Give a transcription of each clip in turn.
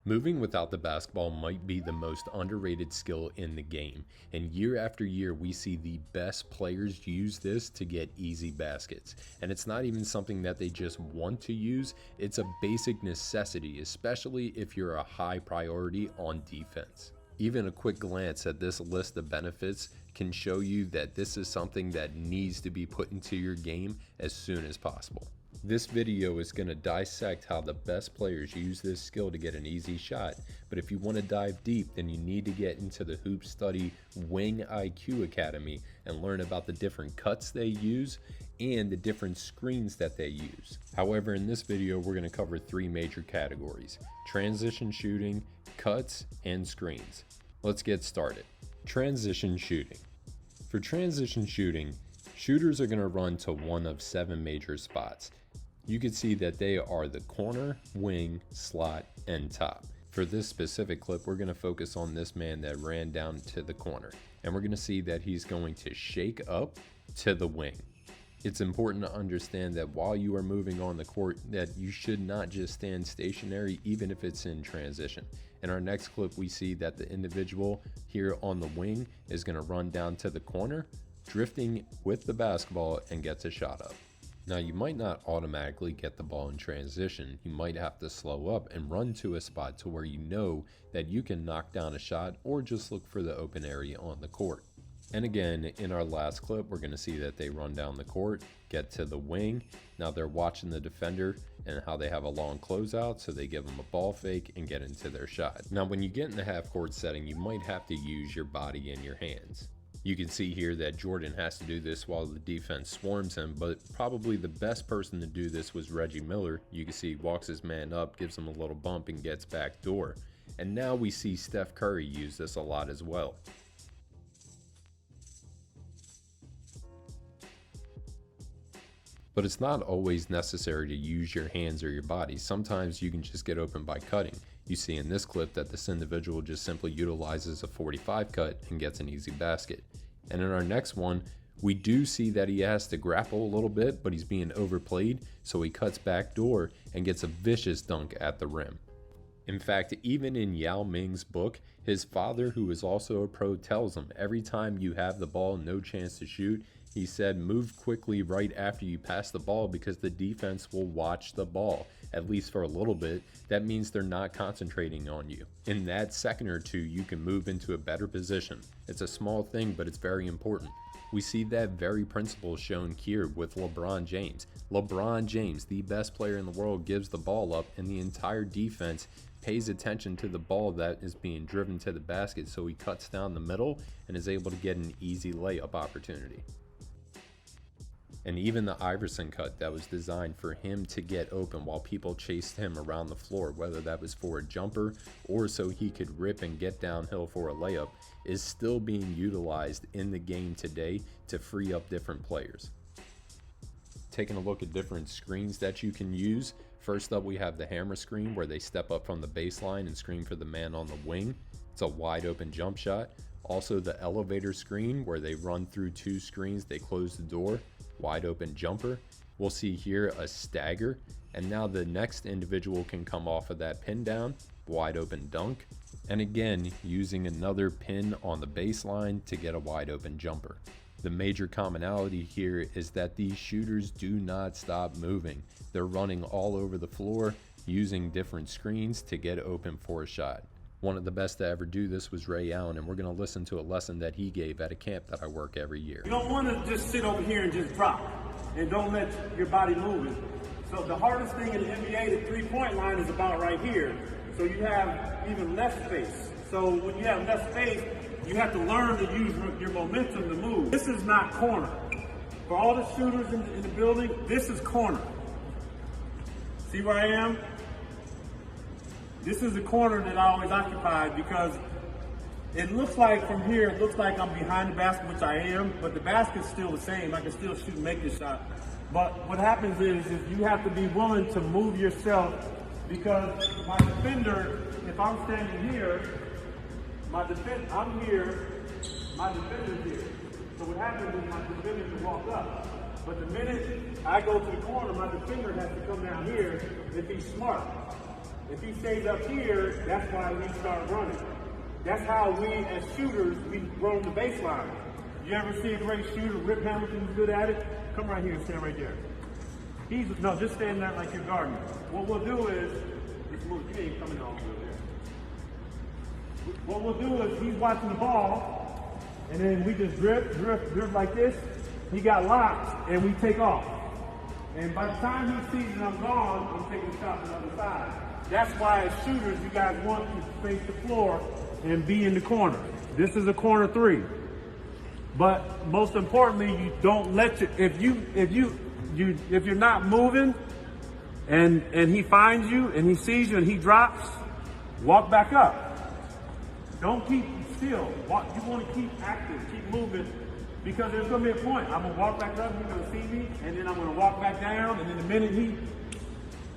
Moving without the basketball might be the most underrated skill in the game, and year after year we see the best players use this to get easy baskets. And it's not even something that they just want to use, it's a basic necessity, especially if you're a high priority on defense. Even a quick glance at this list of benefits can show you that this is something that needs to be put into your game as soon as possible. This video is going to dissect how the best players use this skill to get an easy shot, but if you want to dive deep, then you need to get into the HoopStudy Wing IQ Academy and learn about the different cuts they use and the different screens that they use. However, in this video, we're going to cover three major categories: transition shooting, cuts, and screens. Let's get started. Transition shooting. For transition shooting, shooters are going to run to one of 7 major spots. You can see that they are the corner, wing, slot, and top. For this specific clip, we're going to focus on this man that ran down to the corner, and we're going to see that he's going to shake up to the wing. It's important to understand that while you are moving on the court, that you should not just stand stationary even if it's in transition. In our next clip, we see that the individual here on the wing is going to run down to the corner, drifting with the basketball, and gets a shot up. Now, you might not automatically get the ball in transition. You might have to slow up and run to a spot to where you know that you can knock down a shot or just look for the open area on the court. And again, in our last clip, we're going to see that they run down the court, get to the wing. Now they're watching the defender and how they have a long closeout, so they give them a ball fake and get into their shot. Now, when you get in the half court setting, you might have to use your body and your hands. You can see here that Jordan has to do this while the defense swarms him, but probably the best person to do this was Reggie Miller. You can see he walks his man up, gives him a little bump, and gets back door. And now we see Steph Curry use this a lot as well. But it's not always necessary to use your hands or your body. Sometimes you can just get open by cutting. You see in this clip that this individual just simply utilizes a 45 cut and gets an easy basket. And in our next one, we do see that he has to grapple a little bit, but he's being overplayed, so he cuts back door and gets a vicious dunk at the rim. In fact, even in Yao Ming's book, his father, who is also a pro, tells him every time you have the ball, no chance to shoot, he said, move quickly right after you pass the ball because the defense will watch the ball, at least for a little bit. That means they're not concentrating on you. In that second or two, you can move into a better position. It's a small thing, but it's very important. We see that very principle shown here with LeBron James. LeBron James, the best player in the world, gives the ball up, and the entire defense pays attention to the ball that is being driven to the basket, so he cuts down the middle and is able to get an easy layup opportunity. And even the Iverson cut that was designed for him to get open while people chased him around the floor, whether that was for a jumper or so he could rip and get downhill for a layup, is still being utilized in the game today to free up different players. Taking a look at different screens that you can use. First up, we have the hammer screen where they step up from the baseline and screen for the man on the wing. It's a wide open jump shot. Also the elevator screen where they run through 2 screens, they close the door, wide open jumper. We'll see here a stagger, and now the next individual can come off of that pin down, wide open dunk, and again using another pin on the baseline to get a wide open jumper. The major commonality here is that these shooters do not stop moving. They're running all over the floor using different screens to get open for a shot. One of the best to ever do this was Ray Allen, and we're going to listen to a lesson that he gave at a camp that I work every year. You don't want to just sit over here and just drop, and don't let your body move. So the hardest thing in the NBA, the three-point line, is about right here. So you have even less space. So when you have less space, you have to learn to use your momentum to move. This is not corner. For all the shooters in the building, this is corner. See where I am? This is the corner that I always occupied because it looks like from here, it looks like I'm behind the basket, which I am, but the basket's still the same. I can still shoot and make this shot. But what happens is you have to be willing to move yourself because my defender, if I'm standing here, I'm here, my defender's here. So what happens is my defender can walk up. But the minute I go to the corner, my defender has to come down here if he's smart. If he stays up here, that's why we start running. That's how we, as shooters, we roam the baseline. You ever see a great shooter? Rip Hamilton's good at it. Come right here and stand right there. No, just stand there like you're guarding. What we'll do is, this little kid coming off over there. What we'll do is, he's watching the ball, and then we just drip like this. He got locked, and we take off. And by the time he sees that I'm gone, I'm taking a shot on the other side. That's why as shooters, you guys want to face the floor and be in the corner. This is a corner 3. But most importantly, you don't let if you're not moving and he finds you and he sees you and he drops, walk back up. Don't keep still. You want to keep active, keep moving, because there's going to be a point. I'm going to walk back up, he's going to see me, and then I'm going to walk back down, and then the minute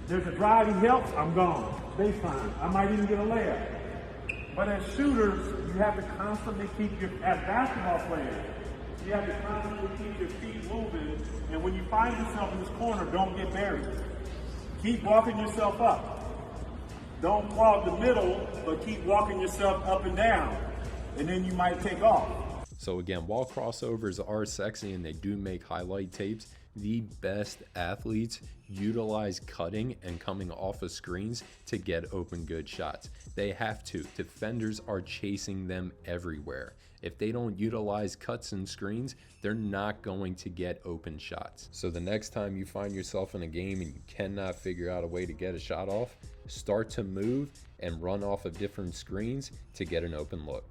there's a drive, he helps, I'm gone. Baseline. I might even get a layup. But as shooters, you have to constantly as basketball players, you have to constantly keep your feet moving, and when you find yourself in this corner, don't get buried. Keep walking yourself up. Don't clog the middle, but keep walking yourself up and down, and then you might take off. So again, while crossovers are sexy and they do make highlight tapes, the best athletes utilize cutting and coming off of screens to get open good shots. They have to. Defenders are chasing them everywhere. If they don't utilize cuts and screens, they're not going to get open shots. So the next time you find yourself in a game and you cannot figure out a way to get a shot off, start to move and run off of different screens to get an open look.